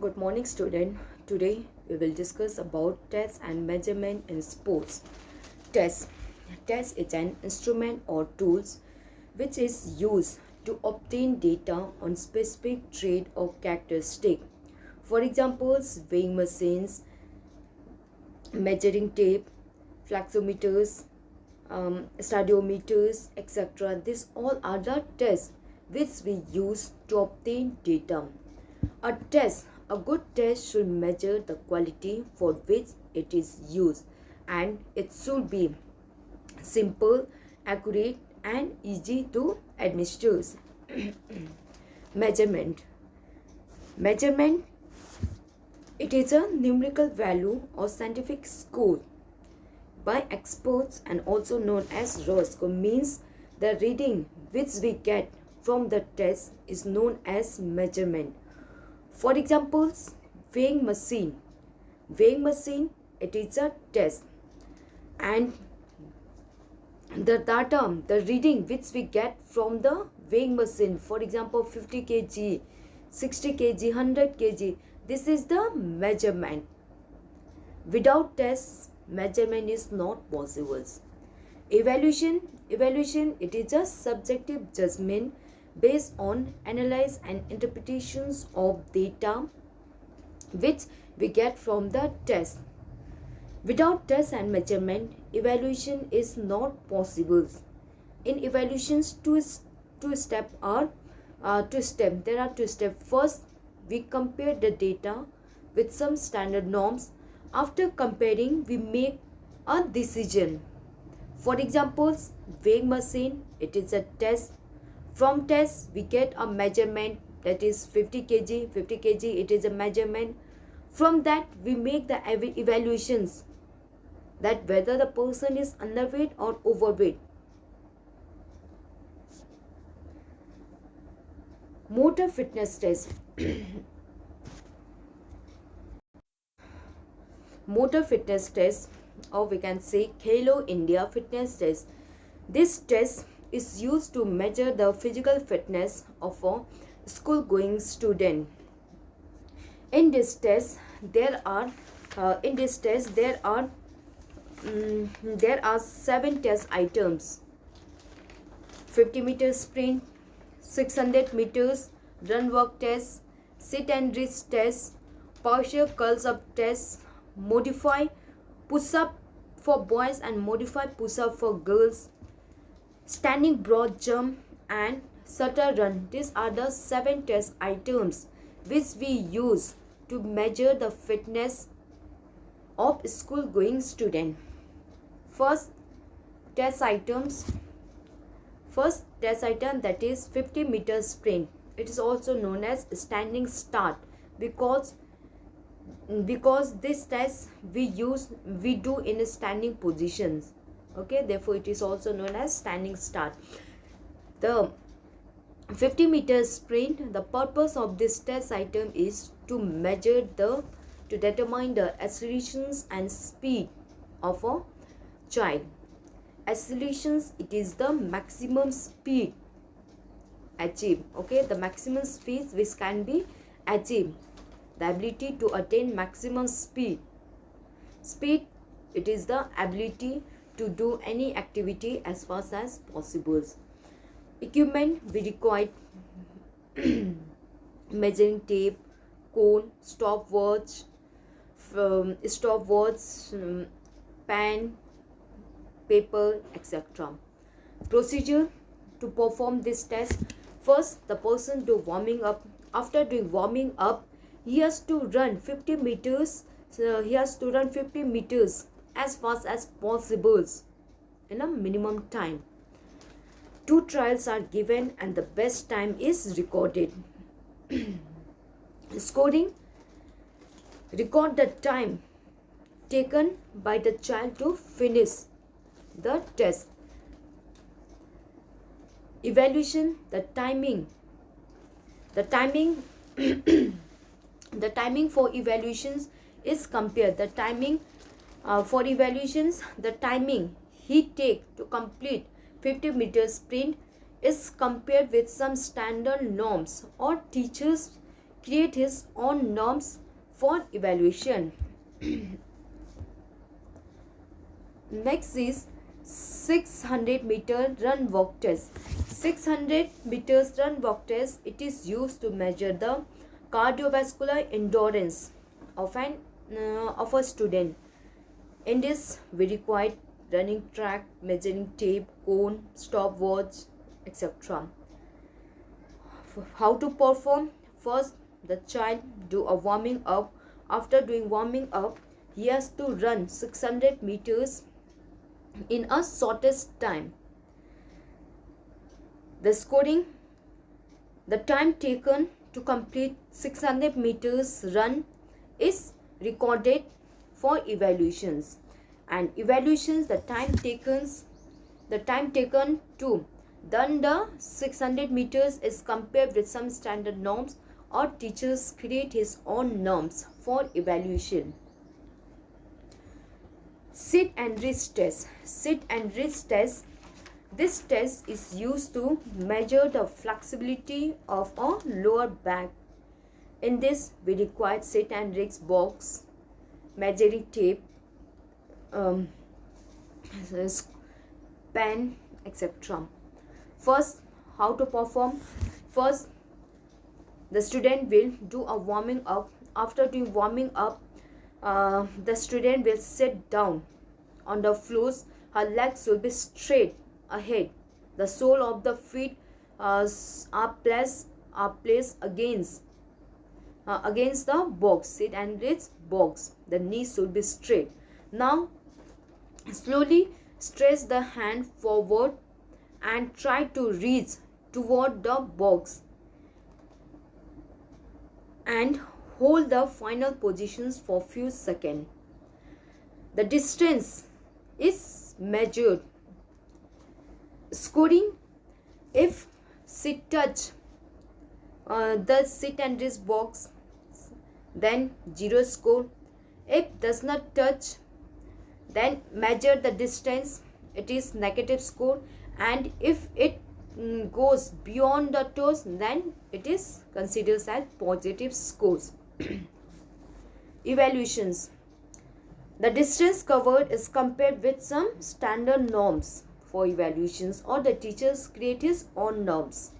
Good morning, student. Today we will discuss about test and measurement in sports. Test. Test is an instrument or tools which is used to obtain data on specific trait or characteristic. For examples, weighing machines, measuring tape, fluxometers, stadiometers, etc. These all are the tests which we use to obtain data. A good test should measure the quality for which it is used, and it should be simple, accurate, and easy to administer. Measurement. Measurement, it is a numerical value or scientific score by experts and also known as raw score, means the reading which we get from the test is known as measurement. For examples, weighing machine. Weighing machine, it is a test, and the data, the reading which we get from the weighing machine, for example 50 kg, 60 kg, 100 kg, this is the measurement. Without test, measurement is not possible. Evaluation, it is a subjective judgment based on analysis and interpretations of data which we get from the test. Without test and measurement, evaluation is not possible. In evaluations, there are two steps. First, we compare the data with some standard norms. After comparing, we make a decision. For examples, weighing machine, it is a test. From test, we get a measurement, that is 50 kg. 50 kg, it is a measurement. From that, we make the evaluations that whether the person is underweight or overweight. Motor fitness test. Motor fitness test, or we can say Khelo India fitness test. This test is used to measure the physical fitness of a school-going student. In this test, there are 7 test items: 50 meters sprint, 600 meters run walk test, sit and reach test, partial curls up test, modify push up for boys and modify push up for girls, standing broad jump, and shuttle run. These are the 7 test items which we use to measure the fitness of school going student. First test item, that is 50 meters sprint. It is also known as standing start because this test we do in standing positions. Okay, therefore it is also known as standing start. The 50 meters sprint, the purpose of this test item is to determine the accelerations and speed of a child. Accelerations, it is the maximum speed achieved. Okay, the maximum speed which can be achieved, the ability to attain maximum speed. Speed, it is the ability to do any activity as fast as possible. Equipment, we require measuring tape, cone, stopwatch, pen, paper, etc. Procedure to perform this test: first, the person do warming up. After doing warming up, he has to run 50 meters. So he has to run 50 meters as fast as possible in a minimum time. 2 trials are given and the best time is recorded. Scoring, record the time taken by the child to finish the test. Evaluation, the timing the timing for evaluations is compared. The timing for evaluations, the timing he take to complete 50 meters sprint is compared with some standard norms or teachers create his own norms for evaluation. Next is 600-meter run walk test. 600 meters run walk test, it is used to measure the cardiovascular endurance of a student. In this, we require running track, measuring tape, cone, stopwatch, etc. How to perform? First, the child do a warming up. After doing warming up, he has to run 600 meters in a shortest time. The scoring, the time taken to complete 600 meters run is recorded for evaluations, and evaluations, the time taken to done the 600 meters is compared with some standard norms, or teachers create his own norms for evaluation. Sit and wrist test. Sit and wrist test. This test is used to measure the flexibility of our lower back. In this, we require sit and wrist box, measuring tape, pen, etc. First, how to perform? First, the student will do a warming up. After doing warming up, the student will sit down on the floors. Her legs will be straight ahead. The sole of the feet are placed against the box. Sit and wrist box. The knees should be straight. Now, slowly stretch the hand forward and try to reach toward the box and hold the final positions for few seconds. The distance is measured. Scoring: if sit touch the sit and wrist box, then 0 score. If does not touch, then measure the distance, it is negative score. And if it goes beyond the toes, then it is considered as positive scores. Evaluations: the distance covered is compared with some standard norms for evaluations, or the teachers create his own norms.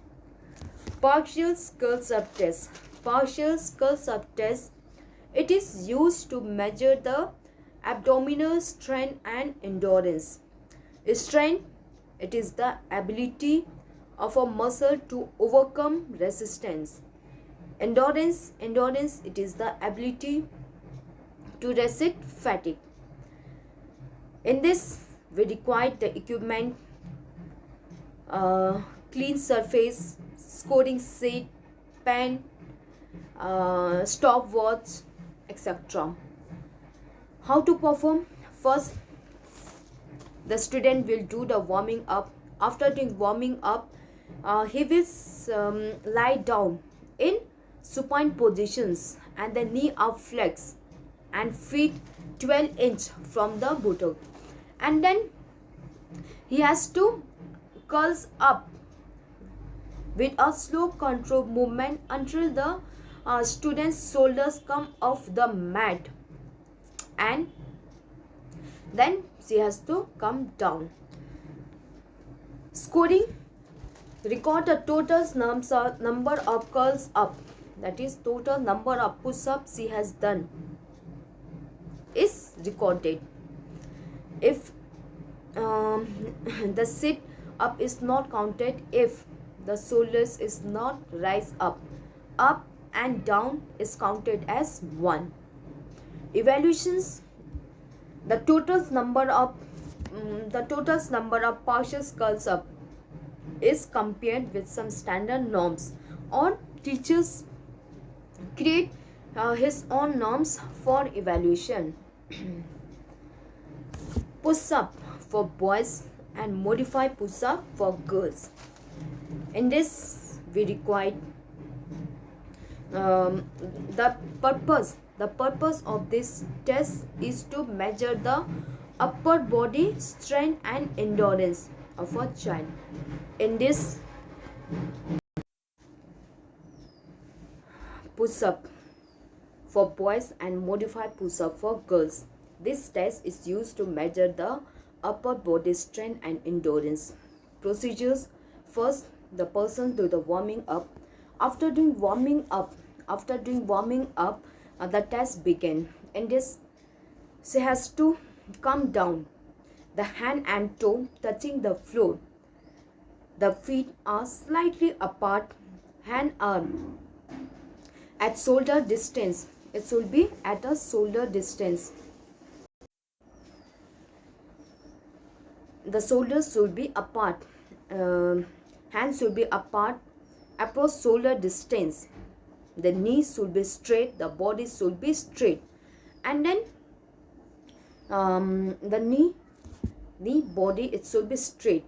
Partial skulls up test. Partial skulls up test, it is used to measure the abdominal strength and endurance. Strength, it is the ability of a muscle to overcome resistance. Endurance, it is the ability to resist fatigue. In this, we require the equipment, clean surface, scoring sheet, pen, stopwatch, etc. How to perform? First, the student will do the warming up. After doing warming up, he will lie down in supine positions and the knee up flex and feet 12 inch from the buttock, and then he has to curls up with a slow controlled movement until the student's shoulders come off the mat, and then she has to come down. Scoring: record the total number of curls up, that is total number of push-ups she has done is recorded. If the sit up is not counted, if the shoulders is not rise up and down is counted as 1. Evaluations: the total number of partial skulls up is compared with some standard norms, or teachers create his own norms for evaluation. Push up for boys and modify push up for girls. In this, we require the purpose of this test is to measure the upper body strength and endurance of a child. In this, push-up for boys and modified push-up for girls. This test is used to measure the upper body strength and endurance. Procedures: first, the person do the warming up. After doing warming up, the test begin. In this, she has to come down, the hand and toe touching the floor. The feet are slightly apart, hand are at shoulder distance. It should be at a shoulder distance. The shoulders should be apart. Hands should be apart, approach shoulder distance. The knees should be straight. The body should be straight. And then the body, it should be straight.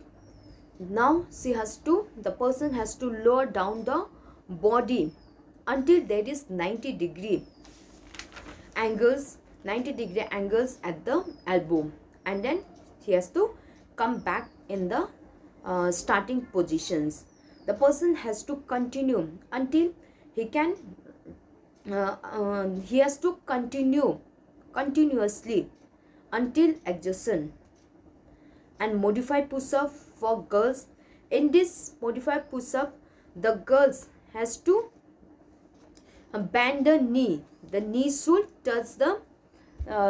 Now the person has to lower down the body until there is 90-degree angles at the elbow, and then he has to come back in the starting positions. The person has to continue until he can he has to continue continuously until exhaustion. And modified push-up for girls. In this modified push-up, the girls has to bend the knee. The knee should touch the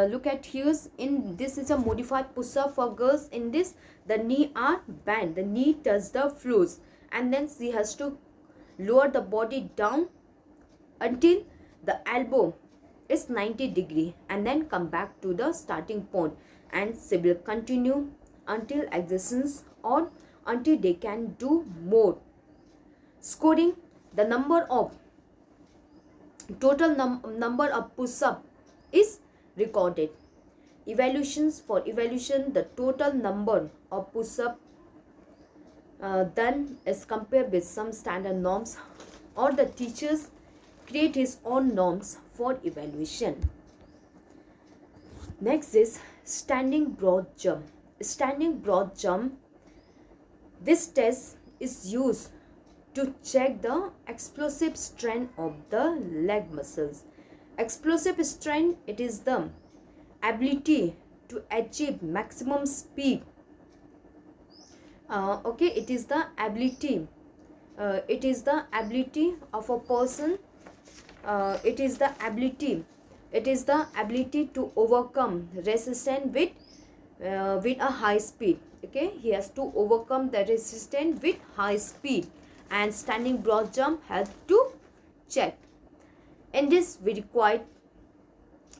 look at here. In this is a modified push-up for girls. In this, the knee are bent. The knee touch the floors, and then she has to lower the body down until the elbow is 90-degree, and then come back to the starting point, and she will continue until exhaustion or until they can do more. Scoring: the total number of push-up is recorded. Evaluations: for evaluation, the total number of push-up done is compared with some standard norms, or the teachers create his own norms for evaluation. Next is standing broad jump. Standing broad jump. This test is used to check the explosive strength of the leg muscles. Explosive strength, it is the ability to achieve maximum speed. It is the ability of a person. It is the ability to overcome resistance with a high speed. Okay, he has to overcome the resistance with high speed, and standing broad jump helps to check. In this, we require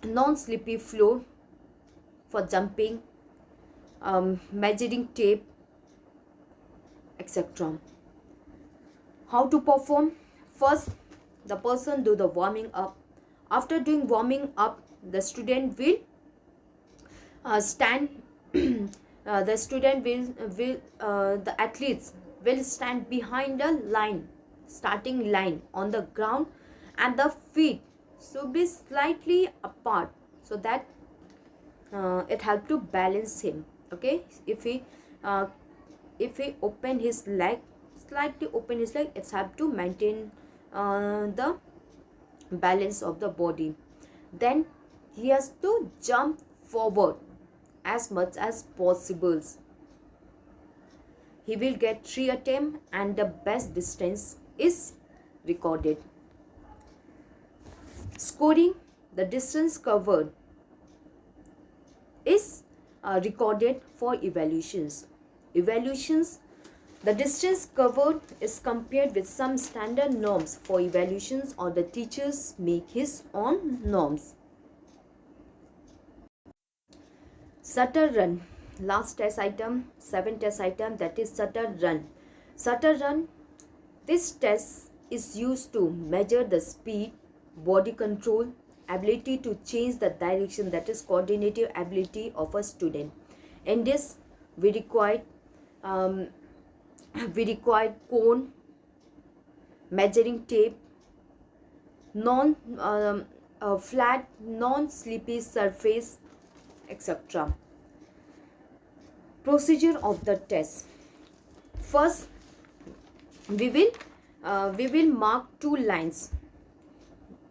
non-slippery floor for jumping, measuring tape, etc. How to perform? First, the person do the warming up. After doing warming up, the student will stand. The athletes will stand behind the starting line on the ground, and the feet should be slightly apart, so that it helps to balance him. Okay, if he open his leg, slightly open his leg, it helps to maintain the balance of the body. Then he has to jump forward as much as possible. He will get 3 attempts, and the best distance is recorded. Scoring: the distance covered is recorded for evaluations. The distance covered is compared with some standard norms for evaluations, or the teachers make his own norms. Shutter run. Last test item, 7th test item, that is shutter run. Shutter run. This test is used to measure the speed, body control, ability to change the direction, that is coordinative ability of a student. In this, we require cone, measuring tape, flat non-slippery surface, etc. Procedure of the test. First, we will mark 2 lines.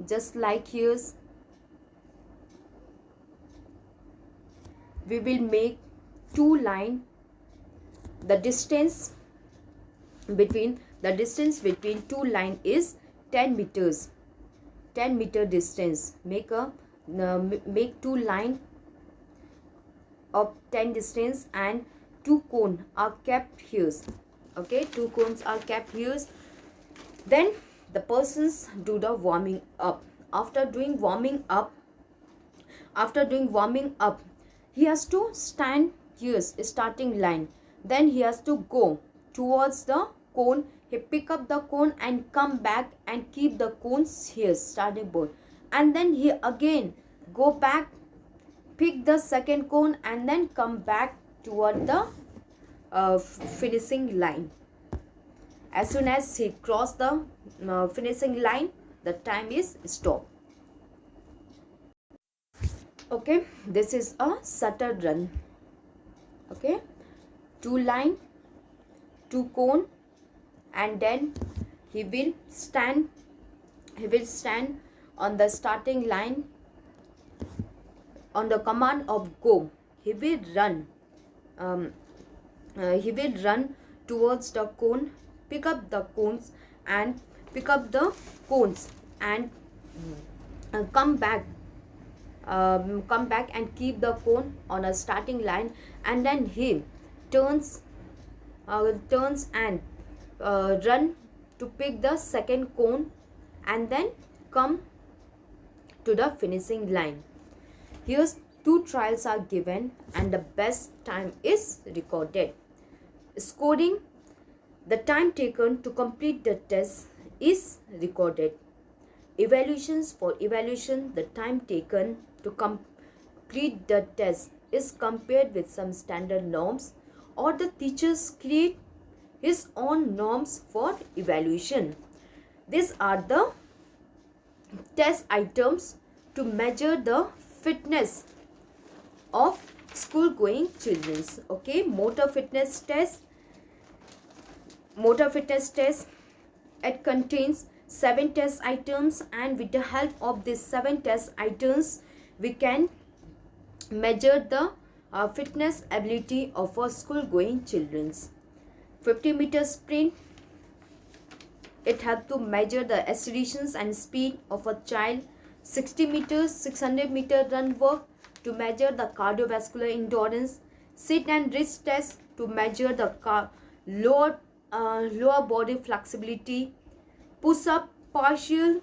just like here. We will make two line. The distance between two line is 10 meters. 10 meter distance. Make two line of 10 distance, and two cone are kept here. Okay, two cones are kept here. Then the persons do the warming up. After doing warming up, he has to stand here, starting line. Then he has to go towards the cone. He pick up the cone and come back and keep the cones here, starting point. And then he again go back, pick the second cone, and then come back toward the finishing line. As soon as he cross the finishing line, the time is stopped. Okay, this is a shutter run. Okay, two line, two cone, and then he will stand on the starting line. On the command of go, he will run towards the cone, pick up the cones and come back and keep the cone on a starting line. And then he turns and run to pick the second cone, and then come to the finishing line. Here two trials are given and the best time is recorded. Scoring: the time taken to complete the test is recorded. Evaluations: for evaluation, the time taken to complete the test is compared with some standard norms, or the teachers create his own norms for evaluation. These are the test items to measure the fitness of school going children. Okay, motor fitness test. It contains 7 test items, and with the help of these 7 test items we can measure the fitness ability of our school going children. 50-meter sprint, it helps to measure the acceleration and speed of a child. 60 meters, 600-meter run work to measure the cardiovascular endurance. Sit and wrist test to measure the lower body flexibility. Push up, partial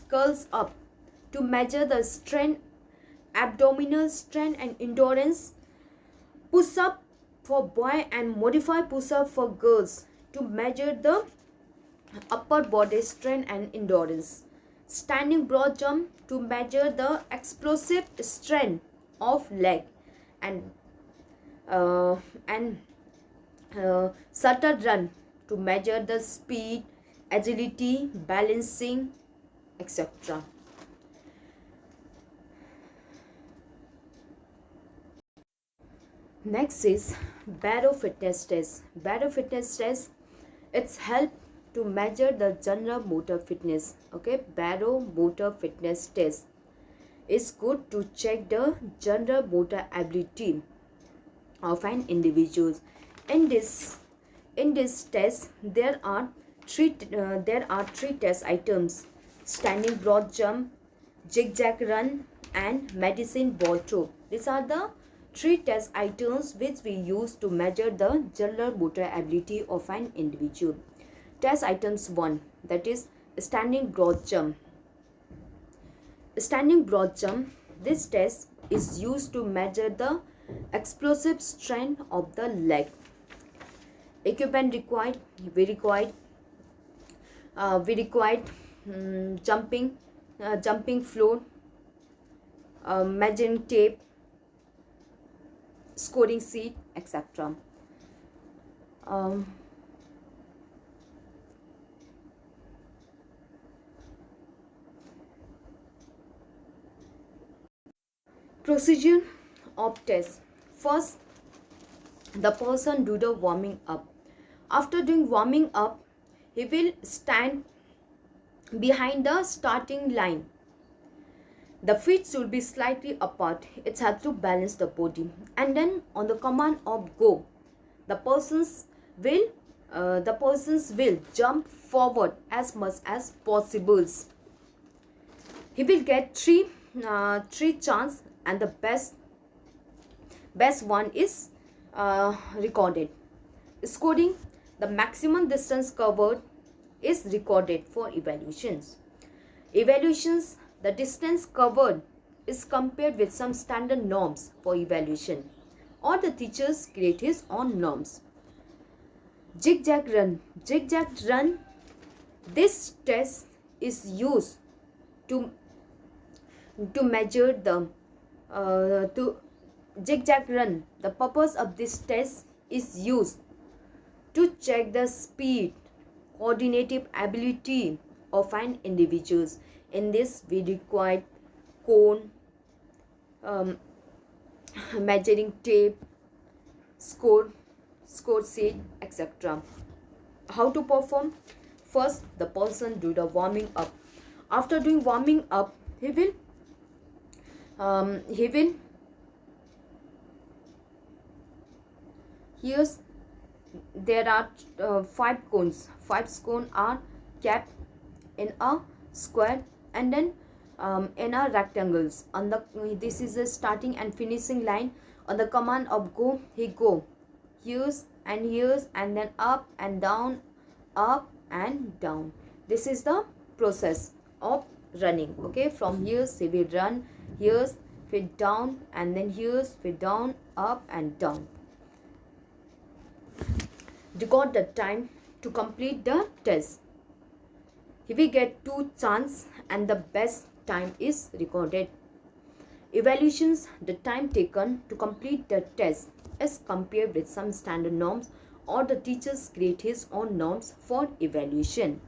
curls up to measure the strength, abdominal strength and endurance. Push up for boy and modify push up for girls to measure the upper body strength and endurance. Standing broad jump to measure the explosive strength of leg, and shutter run to measure the speed, agility, balancing, etc. Next is Barrow fitness test. Barrow fitness test, it's help to measure the general motor fitness. Okay, Barrow motor fitness test is good to check the general motor ability of an individual. In this test, there are three test items: standing broad jump, zigzag run, and medicine ball throw. These are the 3 test items which we use to measure the general motor ability of an individual. Test items 1, that is standing broad jump. Standing broad jump, this test is used to measure the explosive strength of the leg. Equipment required: we required jumping floor, measuring tape, scoring sheet, etc. Procedure of test. First, the person do the warming up. After doing warming up, he will stand behind the starting line. The feet should be slightly apart. It's help to balance the body. And then on the command of go, the persons will jump forward as much as possible. He will get three chance, and the best one is recorded. Scoring, the maximum distance covered is recorded for evaluations. Evaluations, the distance covered is compared with some standard norms for evaluation, or the teachers create his own norms. Zigzag run. Zigzag run, this test is used to measure the to zigzag run. The purpose of this test is used to check the speed, coordinative ability of an individual. In this, we require cone, measuring tape, score sheet, etc. How to perform? First, the person do the warming up. After doing warming up, he will here's there are 5 cones. 5 cones are kept in a square and then in a rectangles. On the this is the starting and finishing line. On the command of go, he go here's and then up and down, up and down. This is the process of running. Okay, from here he will run, here's fit down, and then here's fit down, up and down. Record the time to complete the test. He will get 2 chance and the best time is recorded. Evaluations, the time taken to complete the test is compared with some standard norms, or the teachers create his own norms for evaluation.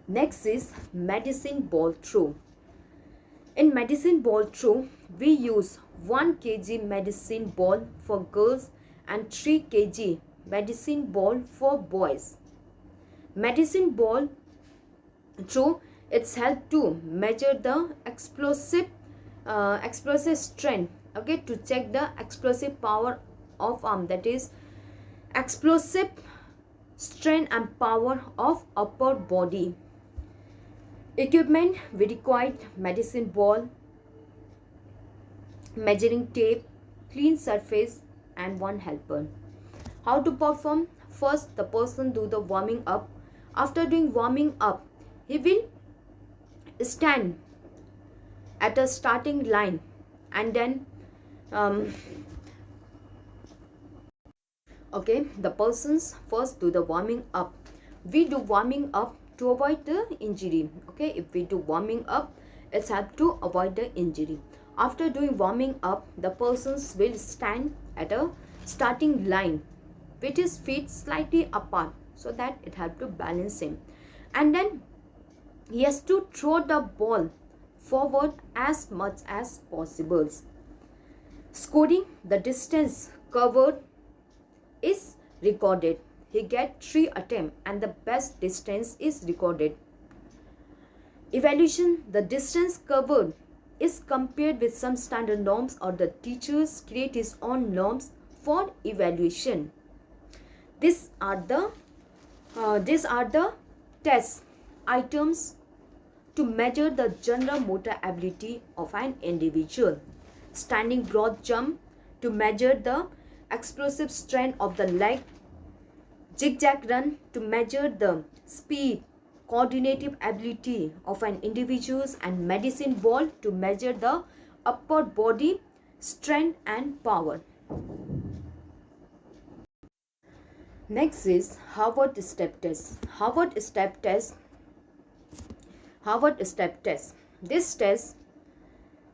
Next is medicine ball throw. In medicine ball throw, we use 1 kg medicine ball for girls and 3 kg medicine ball for boys. Medicine ball throw, it's help to measure the explosive strength, okay, to check the explosive power of arm, that is explosive strength and power of upper body. Equipment, we required medicine ball, measuring tape, clean surface and 1 helper. How to perform? First, the person do the warming up. After doing warming up, he will stand at a starting line and then okay, the persons first do the warming up. We do warming up to avoid the injury. Okay, if we do warming up, it's help to avoid the injury. After doing warming up, the persons will stand at a starting line with his feet slightly apart so that it help to balance him, and then he has to throw the ball forward as much as possible. Scoring, the distance covered is recorded. He get 3 attempts and the best distance is recorded. Evaluation, the distance covered is compared with some standard norms, or the teachers create his own norms for evaluation. These are the test items to measure the general motor ability of an individual. Standing broad jump to measure the explosive strength of the leg. Zigzag run to measure the speed, coordinative ability of an individual, and medicine ball to measure the upper body strength and power. Next is Harvard step test. Harvard step test. This test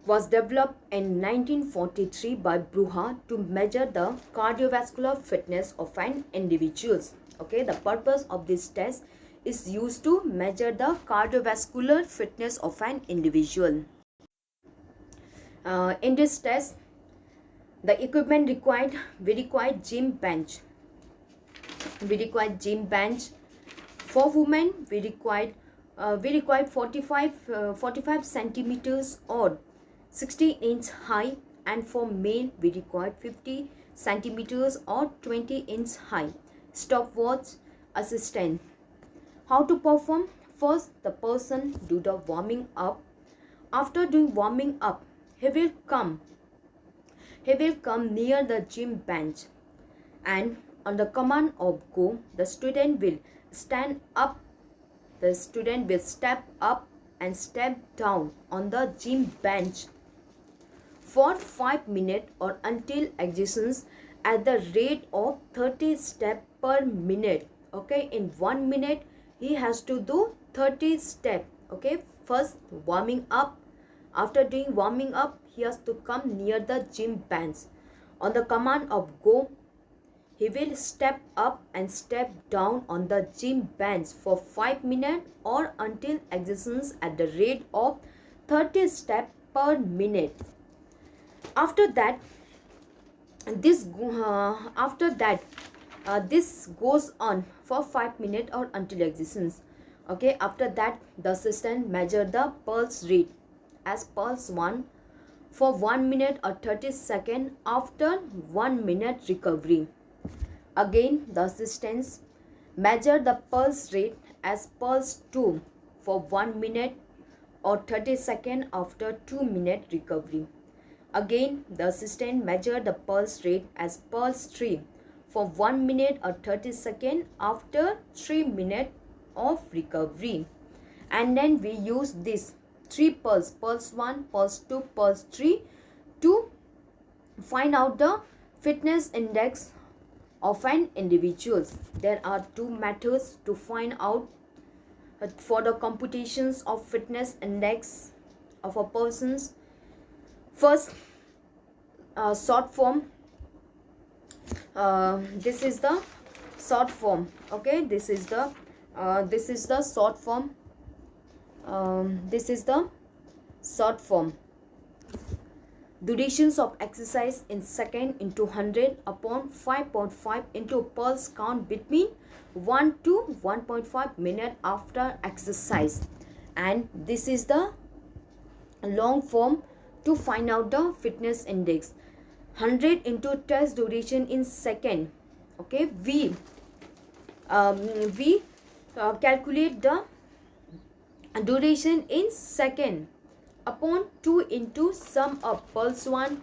was developed in 1943 by Bruha to measure the cardiovascular fitness of an individual. Okay, the purpose of this test is used to measure the cardiovascular fitness of an individual. In this test, the equipment required, we require gym bench. For women, we required we require 45 centimeters or 60 inch high, and for male we require 50 centimeters or 20 inch high. Stopwatch assistant. How to perform? First, the person do the warming up. After doing warming up, he will come near the gym bench, and on the command of go, the student will stand up. The student will step up and step down on the gym bench for 5 minutes or until exercise at the rate of 30 steps per minute. Okay, in 1 minute he has to do 30 steps. Okay, first warming up. After doing warming up, he has to come near the gym bench. On the command of go, he will step up and step down on the gym bench for 5 minutes or until exercise at the rate of 30 steps per minute. After that, this goes on for 5 minutes or until exercise. Okay, after that the assistant measure the pulse rate as pulse 1 for 1 minute or 30 seconds after 1 minute recovery. Again, the assistants measure the pulse rate as pulse 2 for 1 minute or 30 seconds after 2 minute recovery. Again, the assistant measure the pulse rate as pulse 3 for 1 minute or 30 seconds after 3 minutes of recovery. And then we use this 3 pulse 1, pulse 2, pulse 3 to find out the fitness index of an individual. There are 2 methods to find out for the computations of fitness index of a person's. First, short form. This is the short form. Okay, this is the short form. This is the short form. Durations of exercise in second into 100 upon 5.5 into pulse count between 1 to 1.5 minutes after exercise. And this is the long form to find out the fitness index. 100 into test duration in second. Okay, we calculate the duration in second upon 2 into sum of pulse 1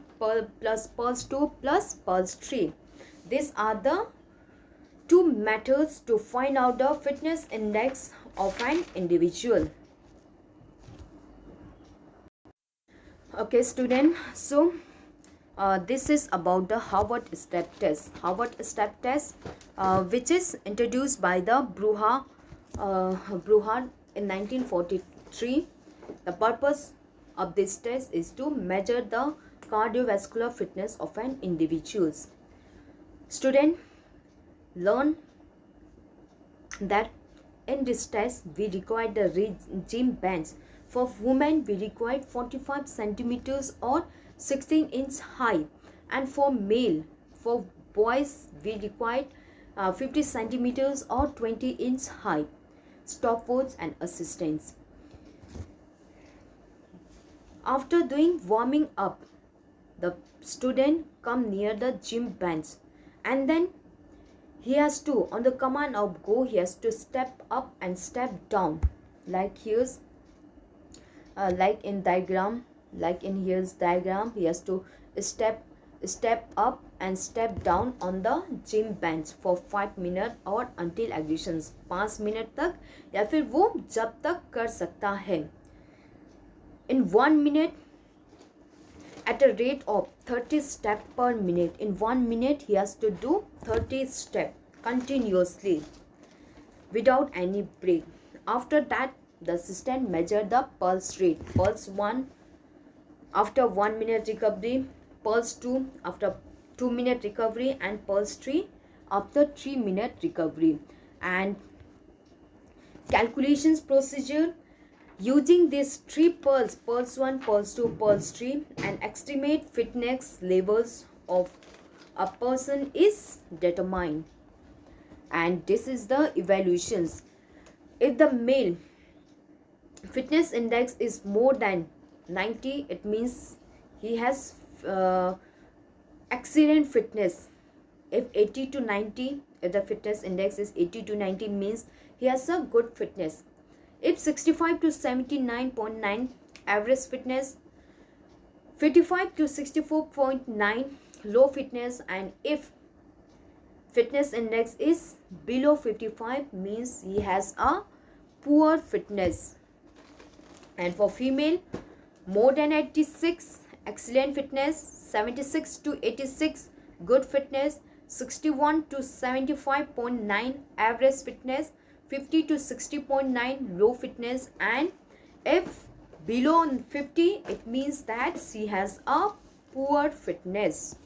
plus pulse 2 plus pulse 3. These are the 2 methods to find out the fitness index of an individual. Okay, student, so this is about the Harvard step test. Harvard step test, which is introduced by the Bruha in 1943. The purpose of this test is to measure the cardiovascular fitness of an individual. Student, learn that in this test we require the gym bench. For women we require 45 centimeters or 16 inch high, and for boys we require 50 centimeters or 20 inch high. Stopwatch and assistance. After doing warming up, the student come near the gym bench, and then he has to, on the command of go, he has to step up and step down, like here's like in here's diagram. He has to step up and step down on the gym bench for 5 minutes और until exertions 5 minute तक या फिर वो जब तक कर सकता है. In 1 minute at a rate of 30 steps per minute. In 1 minute he has to do 30 steps continuously without any break. After that the assistant measured the pulse rate. Pulse 1 after 1 minute recovery, pulse 2 after 2 minute recovery, and pulse 3 after 3 minute recovery. And calculations procedure using these 3 pulse 1, pulse 2, pulse 3, and estimate fitness levels of a person is determined. And this is the evaluations. If the male fitness index is more than 90, it means he has excellent fitness. If 80 to 90, if the fitness index is 80 to 90, means he has a good fitness. If 65 to 79.9, average fitness. 55 to 64.9, low fitness. And if fitness index is below 55, means he has a poor fitness. And for female, more than 86, excellent fitness. 76 to 86, good fitness. 61 to 75.9, average fitness. 50 to 60.9, low fitness. And if below 50, it means that she has a poor fitness.